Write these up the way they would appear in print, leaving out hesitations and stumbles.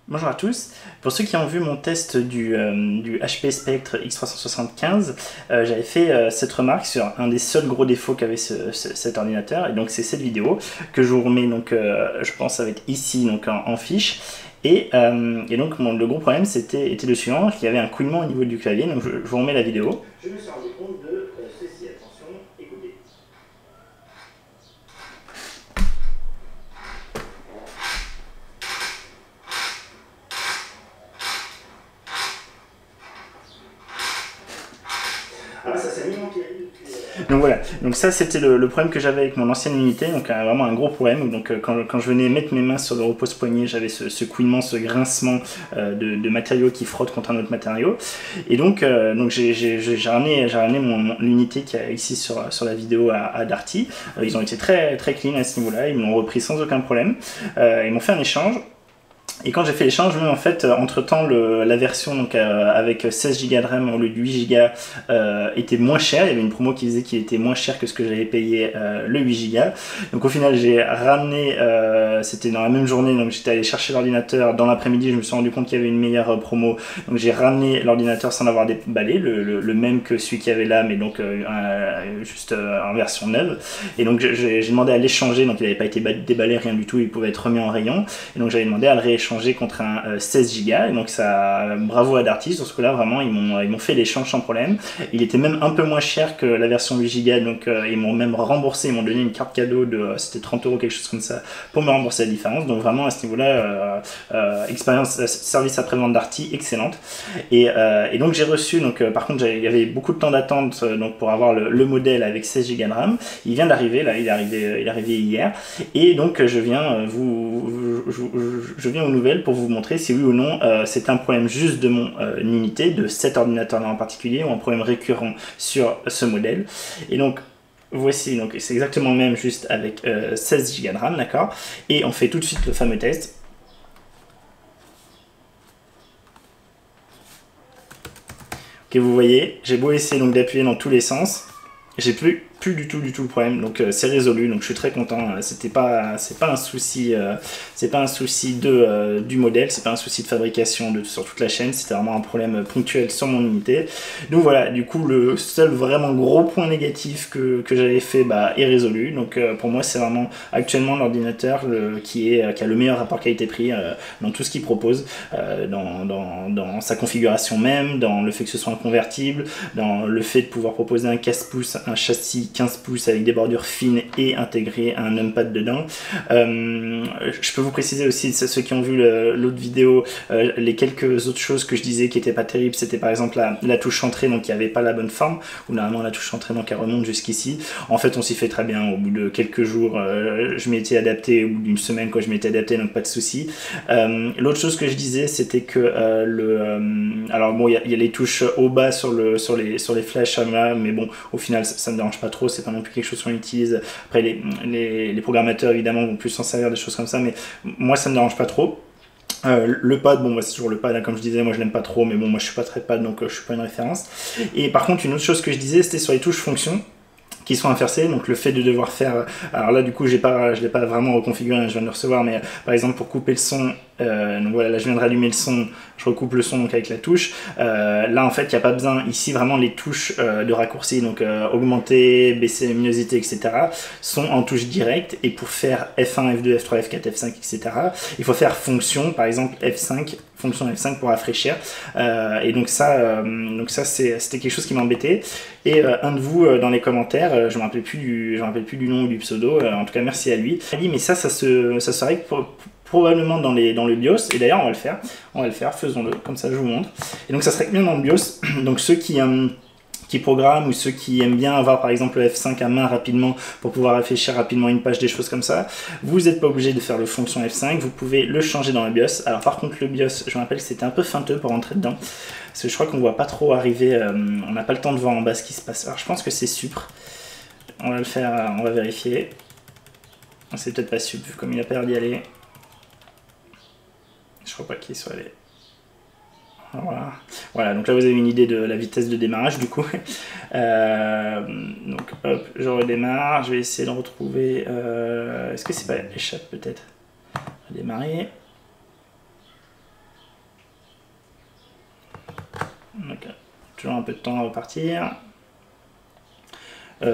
Bonjour à tous. Pour ceux qui ont vu mon test du HP Spectre X375, j'avais fait cette remarque sur un des seuls gros défauts qu'avait cet ordinateur. Et donc c'est cette vidéo que je vous remets, donc, je pense, avec ici donc, en fiche. Et donc le gros problème était le suivant, qu'il y avait un couinement au niveau du clavier. Donc je vous remets la vidéo. Je me suis rendu compte de ceci. Attention, écoutez. Ah, ça s'est mis en péril. Donc voilà, donc ça c'était le problème que j'avais avec mon ancienne unité, donc vraiment un gros problème. Donc quand je venais mettre mes mains sur le repose-poignet, j'avais ce couinement, ce grincement de matériaux qui frottent contre un autre matériau. Et donc j'ai ramené l'unité qui est ici sur la vidéo à Darty. Ils ont été très clean à ce niveau-là, ils m'ont repris sans aucun problème. Ils m'ont fait un échange. Et quand j'ai fait l'échange, même en fait, entre-temps, la version donc, avec 16 Go de RAM au lieu de 8 Go était moins chère. Il y avait une promo qui disait qu'il était moins cher que ce que j'avais payé le 8 Go. Donc au final, j'ai ramené, c'était dans la même journée, donc j'étais allé chercher l'ordinateur. Dans l'après-midi, je me suis rendu compte qu'il y avait une meilleure promo. Donc j'ai ramené l'ordinateur sans l'avoir déballé, le même que celui qu'il y avait là, mais donc juste en version neuve. Et donc j'ai demandé à l'échanger, donc il n'avait pas été déballé, rien du tout, il pouvait être remis en rayon. Et donc j'avais demandé à le rééchanger contre un 16 Go, et donc ça, bravo à Darty, sur ce coup-là, vraiment, ils m'ont fait l'échange sans problème. Il était même un peu moins cher que la version 8 Go, donc ils m'ont même remboursé, ils m'ont donné une carte cadeau de, c'était 30 €, quelque chose comme ça, pour me rembourser la différence. Donc vraiment, à ce niveau-là, expérience, service après-vente Darty, excellente. Et donc j'ai reçu, donc par contre, il y avait beaucoup de temps d'attente donc pour avoir le modèle avec 16 Go de RAM. Il vient d'arriver, là, il est arrivé hier, et donc je viens je viens aux nouvelles pour vous montrer si oui ou non c'est un problème juste de mon unité, de cet ordinateur-là en particulier, ou un problème récurrent sur ce modèle. Et donc voici, donc c'est exactement le même, juste avec 16 Go de RAM, d'accord. Et on fait tout de suite le fameux test. Ok, vous voyez, j'ai beau essayer donc d'appuyer dans tous les sens, j'ai plus du tout le problème, donc c'est résolu, donc je suis très content. C'est pas un souci du modèle, c'est pas un souci de fabrication sur toute la chaîne, c'était vraiment un problème ponctuel sur mon unité. Donc voilà, du coup le seul vraiment gros point négatif que j'avais fait est résolu. Donc pour moi c'est vraiment actuellement l'ordinateur qui a le meilleur rapport qualité-prix dans tout ce qu'il propose, dans sa configuration même, dans le fait que ce soit un convertible, dans le fait de pouvoir proposer un casse-pouce, un châssis 15 pouces avec des bordures fines et intégrer un numpad dedans. Je peux vous préciser aussi, ceux qui ont vu l'autre vidéo, les quelques autres choses que je disais qui n'étaient pas terribles, c'était par exemple la touche entrée, donc qui n'avait pas la bonne forme, ou normalement la touche entrée donc elle remonte jusqu'ici. En fait on s'y fait très bien, au bout de quelques jours je m'étais adapté, au bout d'une semaine je m'étais adapté, donc pas de souci. L'autre chose que je disais c'était que alors bon il y a les touches au bas sur les flèches là, mais bon au final ça me dérange pas trop, c'est pas non plus quelque chose qu'on utilise. Après les programmateurs évidemment vont plus s'en servir, des choses comme ça, mais moi ça me dérange pas trop. Le pad, bon, c'est toujours le pad, hein, comme je disais, moi je l'aime pas trop, mais bon, moi je suis pas très pad, donc je suis pas une référence. Et par contre, une autre chose que je disais, c'était sur les touches fonctions qui sont inversées, donc le fait de devoir faire, alors là du coup je l'ai pas vraiment reconfiguré, je viens de le recevoir, mais par exemple pour couper le son, donc voilà, là je viens de rallumer le son, je recoupe le son donc avec la touche. Là en fait il n'y a pas besoin, ici vraiment les touches de raccourci, donc augmenter, baisser la luminosité, etc. sont en touche directe, et pour faire F1, F2, F3, F4, F5, etc. il faut faire fonction, par exemple F5, fonction F5 pour rafraîchir, et donc ça c'était quelque chose qui m'embêtait. Et un de vous dans les commentaires, je me rappelle plus du nom ou du pseudo, en tout cas merci à lui, il a dit mais ça se règle probablement dans le BIOS, et d'ailleurs on va le faire, faisons-le, comme ça je vous montre. Et donc ça se règle bien dans le BIOS, donc ceux qui programment, ou ceux qui aiment bien avoir par exemple le F5 à main rapidement pour pouvoir réfléchir rapidement une page, des choses comme ça, vous n'êtes pas obligé de faire le fonction F5, vous pouvez le changer dans le BIOS. Alors par contre le BIOS, je me rappelle que c'était un peu feinteux pour rentrer dedans, parce que je crois qu'on voit pas trop arriver, on n'a pas le temps de voir en bas ce qui se passe. Alors je pense que c'est Supr, on va le faire, on va vérifier, c'est peut-être pas Supr vu comme il a peur d'y aller, je crois pas qu'il soit allé. Voilà, donc là vous avez une idée de la vitesse de démarrage du coup. Donc hop, je redémarre, je vais essayer de retrouver, est-ce que c'est pas échappe peut-être, redémarrer. Donc, toujours un peu de temps à repartir.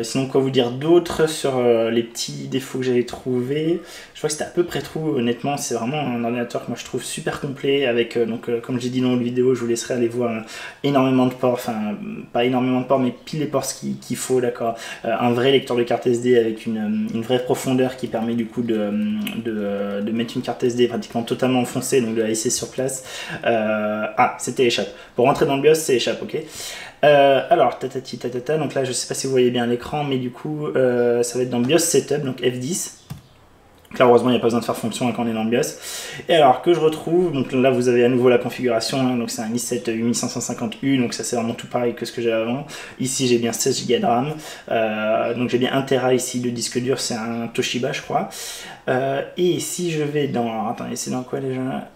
Sinon, quoi vous dire d'autre sur les petits défauts que j'avais trouvés. Je crois que c'était à peu près tout. Honnêtement, c'est vraiment un ordinateur que moi je trouve super complet. Avec, comme j'ai dit dans la vidéo, je vous laisserai aller voir énormément de ports. Enfin, pas énormément de ports, mais pile les ports qu'il faut, d'accord. Un vrai lecteur de carte SD avec une vraie profondeur qui permet du coup de mettre une carte SD pratiquement totalement enfoncée, donc de la laisser sur place. Ah, c'était échappe. Pour rentrer dans le BIOS, c'est échappe, ok. Alors, tatati tatata, donc là je sais pas si vous voyez bien l'écran, mais du coup ça va être dans BIOS Setup, donc F10. Donc là heureusement il n'y a pas besoin de faire fonction quand on est dans le BIOS. Et alors que je retrouve, donc là vous avez à nouveau la configuration, hein, donc c'est un i7 8550U, donc ça c'est vraiment tout pareil que ce que j'avais avant. Ici j'ai bien 16 Go de RAM, donc j'ai bien 1 Tera ici de disque dur, c'est un Toshiba je crois. Et si je vais dans, alors, attendez c'est dans quoi déjà,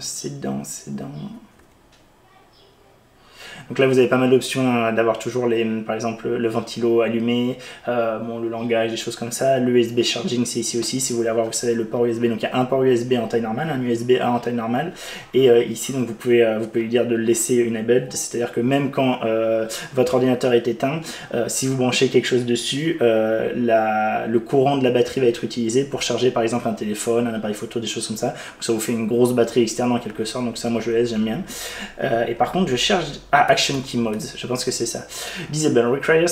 c'est dans... Donc là, vous avez pas mal d'options d'avoir toujours, par exemple, le ventilo allumé, bon, le langage, des choses comme ça. Le USB charging, c'est ici aussi. Si vous voulez avoir, vous savez, le port USB. Donc il y a un port USB en taille normale, un USB A en taille normale. Et ici, donc vous pouvez lui dire de le laisser enabled. C'est-à-dire que même quand votre ordinateur est éteint, si vous branchez quelque chose dessus, le courant de la batterie va être utilisé pour charger, par exemple, un téléphone, un appareil photo, des choses comme ça. Donc ça vous fait une grosse batterie externe en quelque sorte. Donc ça, moi, je laisse, j'aime bien. Et par contre, je cherche... Ah, Action Key Modes, je pense que c'est ça. Disable requires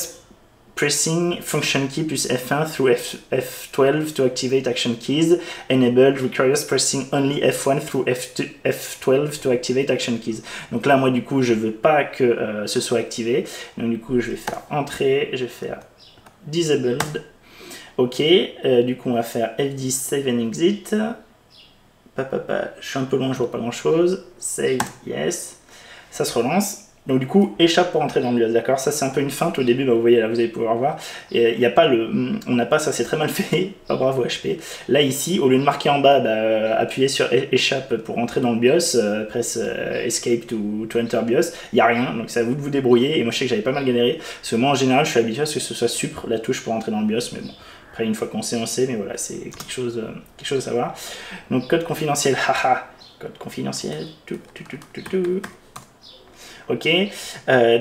pressing function key plus F1 through F12 to activate action keys. Enabled requires pressing only F1 through F12 to activate action keys. Donc là, moi, du coup, je veux pas que ce soit activé. Donc du coup, je vais faire entrer, je vais faire disabled. Ok, du coup, on va faire F10 save and exit. Je suis un peu loin, je vois pas grand chose. Save, yes. Ça se relance. Donc du coup, échappe pour entrer dans le BIOS, d'accord. Ça c'est un peu une feinte au début, bah, vous voyez là, vous allez pouvoir voir. Et il y a pas on n'a pas ça, c'est très mal fait. Pas bravo HP. Là ici, au lieu de marquer en bas, appuyez sur échappe pour entrer dans le BIOS, press escape to enter BIOS. Il n'y a rien, donc c'est à vous de vous débrouiller. Et moi je sais que j'avais pas mal galéré, parce que moi en général je suis habitué à ce que ce soit supr la touche pour entrer dans le BIOS, mais bon. Après une fois qu'on sait, on sait, mais voilà, c'est quelque chose à savoir. Donc code confidentiel, haha, code confidentiel, tout. Ok,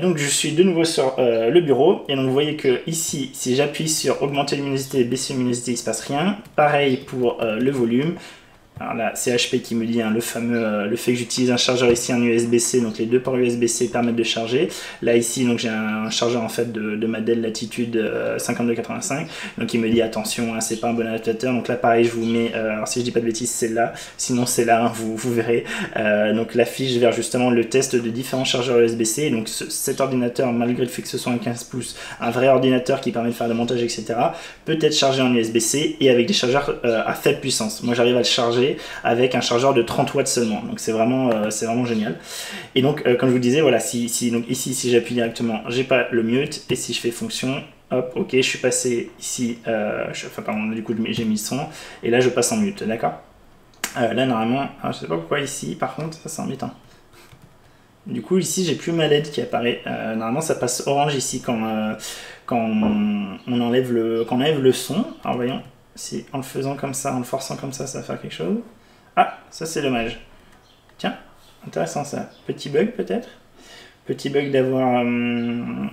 donc je suis de nouveau sur le bureau, et donc vous voyez que ici, si j'appuie sur augmenter luminosité et baisser luminosité, il ne se passe rien. Pareil pour le volume. Alors là, c'est HP qui me dit le fait que j'utilise un chargeur ici, un USB-C, donc les deux ports USB-C permettent de charger. Là ici, donc j'ai un chargeur en fait de ma Dell Latitude 5285, donc il me dit attention, hein, c'est pas un bon adaptateur. Donc là pareil, je vous mets, alors si je dis pas de bêtises, c'est là, sinon c'est là, hein, vous verrez. Donc la fiche vers justement le test de différents chargeurs USB-C. Donc cet ordinateur, malgré le fait que ce soit un 15 pouces, un vrai ordinateur qui permet de faire le montage, etc., peut être chargé en USB-C et avec des chargeurs à faible puissance. Moi j'arrive à le charger avec un chargeur de 30 watts seulement, donc c'est vraiment génial. Et donc comme je vous disais, voilà, donc ici si j'appuie directement, j'ai pas le mute, et si je fais fonction, hop, ok, je suis passé ici, pardon, du coup j'ai mis le son, et là je passe en mute, d'accord. Là normalement, alors, je sais pas pourquoi ici, par contre, ça c'est embêtant. Du coup ici j'ai plus ma LED qui apparaît, normalement ça passe orange ici quand on enlève le son. Alors voyons si en le faisant comme ça, en le forçant comme ça, ça va faire quelque chose. Ah, ça c'est dommage. Tiens, intéressant ça. Petit bug peut-être. Petit bug d'avoir... Mais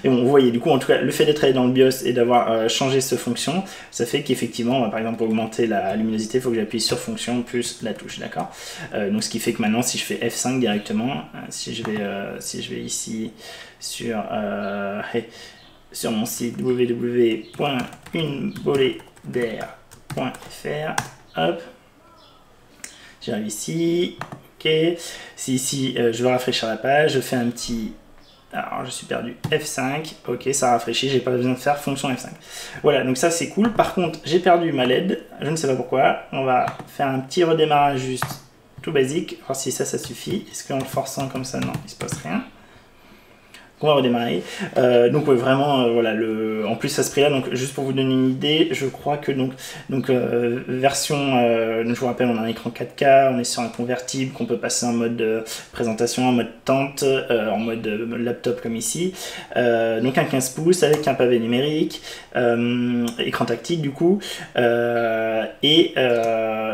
bon, vous voyez, du coup, en tout cas, le fait d'être allé dans le BIOS et d'avoir changé cette fonction, ça fait qu'effectivement, par exemple, pour augmenter la luminosité, il faut que j'appuie sur fonction plus la touche, d'accord. Donc, ce qui fait que maintenant, si je fais F5 directement, si je vais ici sur mon site www.uneboledair.fr, hop, j'arrive ici. Si ici je veux rafraîchir la page, je fais un petit... Alors je suis perdu, F5, ok, ça rafraîchit, j'ai pas besoin de faire fonction F5. Voilà, donc ça c'est cool. Par contre, j'ai perdu ma LED, je ne sais pas pourquoi. On va faire un petit redémarrage juste tout basique, voir si ça suffit. Est-ce qu'en le forçant comme ça, non, il se passe rien. On va redémarrer. Donc ouais, vraiment, voilà, en plus à ce prix-là, donc juste pour vous donner une idée, je crois que version, je vous rappelle, on a un écran 4K, on est sur un convertible qu'on peut passer en mode présentation, en mode tente, en mode laptop comme ici. Donc un 15 pouces avec un pavé numérique, écran tactile du coup, et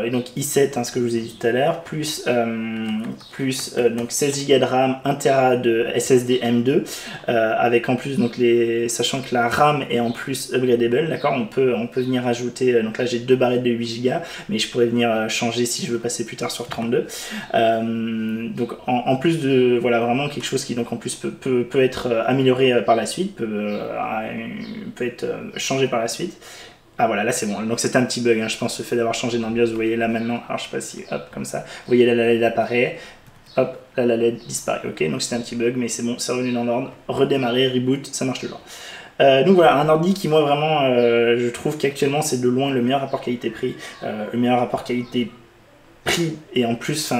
et donc i7, hein, ce que je vous ai dit tout à l'heure, plus donc 16 Go de RAM, 1 Tera de SSD M2, avec en plus donc sachant que la RAM est en plus upgradable, d'accord, on peut venir ajouter, donc là j'ai 2 barrettes de 8 Go, mais je pourrais venir changer si je veux passer plus tard sur 32. Donc en plus de voilà vraiment quelque chose qui donc en plus peut être amélioré par la suite, peut être changé par la suite. Ah voilà, là c'est bon, donc c'était un petit bug, hein, je pense, le fait d'avoir changé d'ambiance, vous voyez là maintenant, alors je sais pas si, hop, comme ça, vous voyez là la LED apparaît, hop, là la LED disparaît, ok, donc c'était un petit bug, mais c'est bon, c'est revenu dans l'ordre, redémarrer, reboot, ça marche toujours. Donc voilà, un ordi qui moi vraiment, je trouve qu'actuellement c'est de loin le meilleur rapport qualité-prix, le meilleur rapport qualité prix et en plus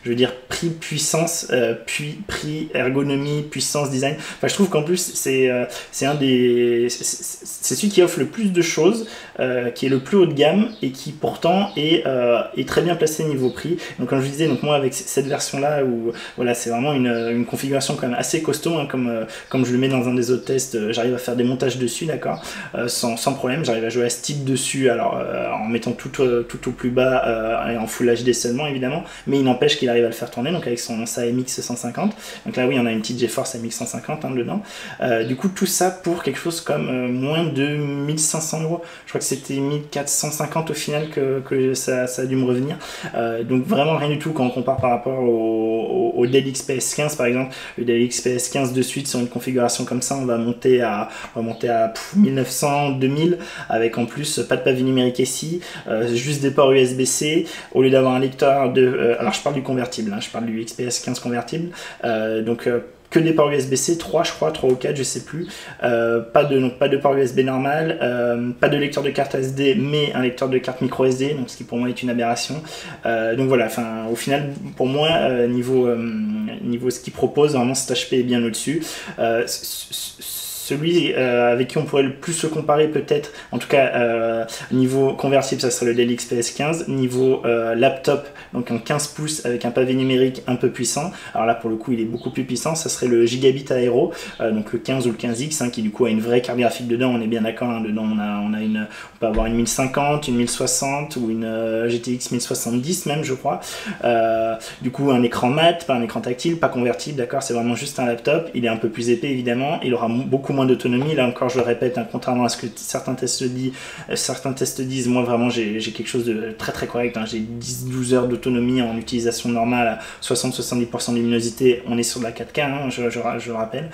je veux dire prix puissance puis prix ergonomie puissance design, enfin je trouve qu'en plus c'est celui qui offre le plus de choses, qui est le plus haut de gamme et qui pourtant est très bien placé niveau prix. Donc comme je vous disais, donc moi avec cette version là où voilà c'est vraiment une configuration quand même assez costaud, hein, comme je le mets dans un des autres tests, j'arrive à faire des montages dessus, d'accord, sans problème, j'arrive à jouer à Steep dessus, alors en mettant tout au plus bas et en full HD seulement évidemment, mais il n'empêche qu'il arrive à le faire tourner, donc avec sa MX 150, donc là oui on a une petite GeForce MX 150 hein, dedans, du coup tout ça pour quelque chose comme moins de 1500 €, je crois que c'était 1450 au final que ça a dû me revenir, donc vraiment rien du tout quand on compare par rapport au Dell XPS 15 par exemple. Le Dell XPS 15 de suite sur une configuration comme ça on va monter à 1900, 2000, avec en plus pas de pavé numérique ici, juste des ports USB-C, au lieu d'avoir un lecteur alors je parle du convertible, hein, je parle du XPS 15 convertible, donc que des ports USB-C, 3 je crois, 3 ou 4, je sais plus, pas de port USB normal, pas de lecteur de carte SD, mais un lecteur de carte micro SD, donc ce qui pour moi est une aberration. Donc voilà, enfin au final pour moi niveau ce qu'il propose, vraiment cet HP est bien au-dessus. Celui avec qui on pourrait le plus se comparer peut-être, en tout cas niveau convertible, ça serait le Dell XPS 15, niveau laptop, donc un 15 pouces avec un pavé numérique un peu puissant, alors là pour le coup il est beaucoup plus puissant, ça serait le Gigabit Aero, donc le 15 ou le 15X, hein, qui du coup a une vraie carte graphique dedans, on est bien d'accord, hein, dedans on peut avoir une 1050, une 1060 ou une GTX 1070 même je crois, du coup un écran mat, pas un écran tactile, pas convertible, d'accord, c'est vraiment juste un laptop, il est un peu plus épais évidemment, il aura beaucoup moins d'autonomie, là encore je le répète, hein, contrairement à ce que certains tests disent, moi vraiment j'ai quelque chose de très très correct, hein, j'ai 10-12 heures d'autonomie en utilisation normale à 60-70% de luminosité, on est sur de la 4K, hein, je le rappelle,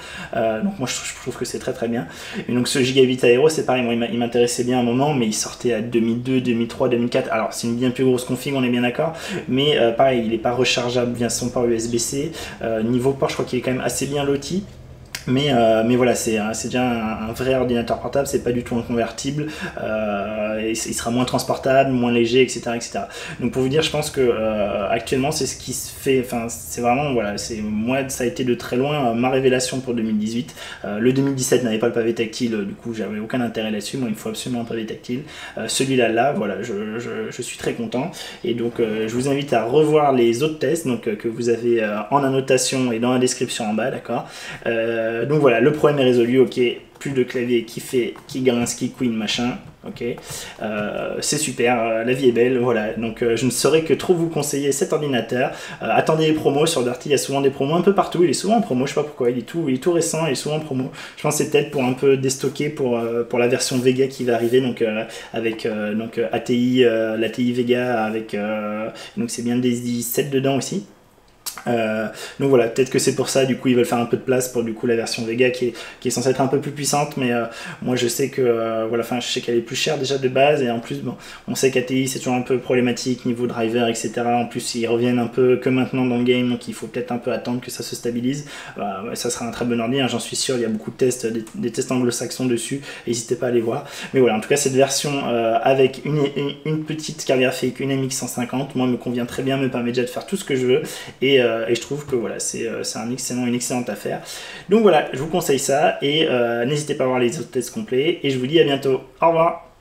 donc moi je trouve que c'est très très bien. Et donc ce Gigabit Aero c'est pareil, moi il m'intéressait bien à un moment, mais il sortait à 2002, 2003, 2004, alors c'est une bien plus grosse config, on est bien d'accord, mais pareil il n'est pas rechargeable via son port USB-C, niveau port je crois qu'il est quand même assez bien loti. Mais voilà, c'est déjà un vrai ordinateur portable, c'est pas du tout un convertible, et il sera moins transportable, moins léger, etc. Donc pour vous dire, je pense que actuellement c'est ce qui se fait, enfin c'est vraiment, voilà, moi ça a été de très loin ma révélation pour 2018. Le 2017 n'avait pas le pavé tactile, du coup j'avais aucun intérêt là-dessus, moi il me faut absolument un pavé tactile. Celui-là, voilà, je suis très content, et donc je vous invite à revoir les autres tests donc, que vous avez en annotation et dans la description en bas, d'accord. Donc voilà, le problème est résolu, ok, plus de clavier qui grince, qui couine, machin, ok, c'est super, la vie est belle, voilà, donc je ne saurais que trop vous conseiller cet ordinateur. Attendez les promos sur Darty, il y a souvent des promos un peu partout, il est souvent en promo, je sais pas pourquoi, il est tout récent, il est souvent en promo, je pense que c'est peut-être pour un peu déstocker pour la version Vega qui va arriver, donc avec ATI, l'ATI Vega, avec, donc c'est bien des 17 dedans aussi. Donc voilà, peut-être que c'est pour ça, du coup ils veulent faire un peu de place pour du coup la version Vega qui est censée être un peu plus puissante, mais moi je sais que voilà, enfin je sais qu'elle est plus chère déjà de base, et en plus bon, on sait qu'ATI c'est toujours un peu problématique niveau driver, etc. En plus ils reviennent un peu que maintenant dans le game, donc il faut peut-être un peu attendre que ça se stabilise. Ça sera un très bon ordi, hein, j'en suis sûr, il y a beaucoup de tests, des tests anglo-saxons dessus, n'hésitez pas à les voir. Mais voilà, en tout cas cette version avec une petite carte graphique, une MX 150, moi me convient très bien, me permet déjà de faire tout ce que je veux, et je trouve que voilà, c'est une excellente affaire. Donc voilà, je vous conseille ça, et n'hésitez pas à voir les autres tests complets, et je vous dis à bientôt. Au revoir.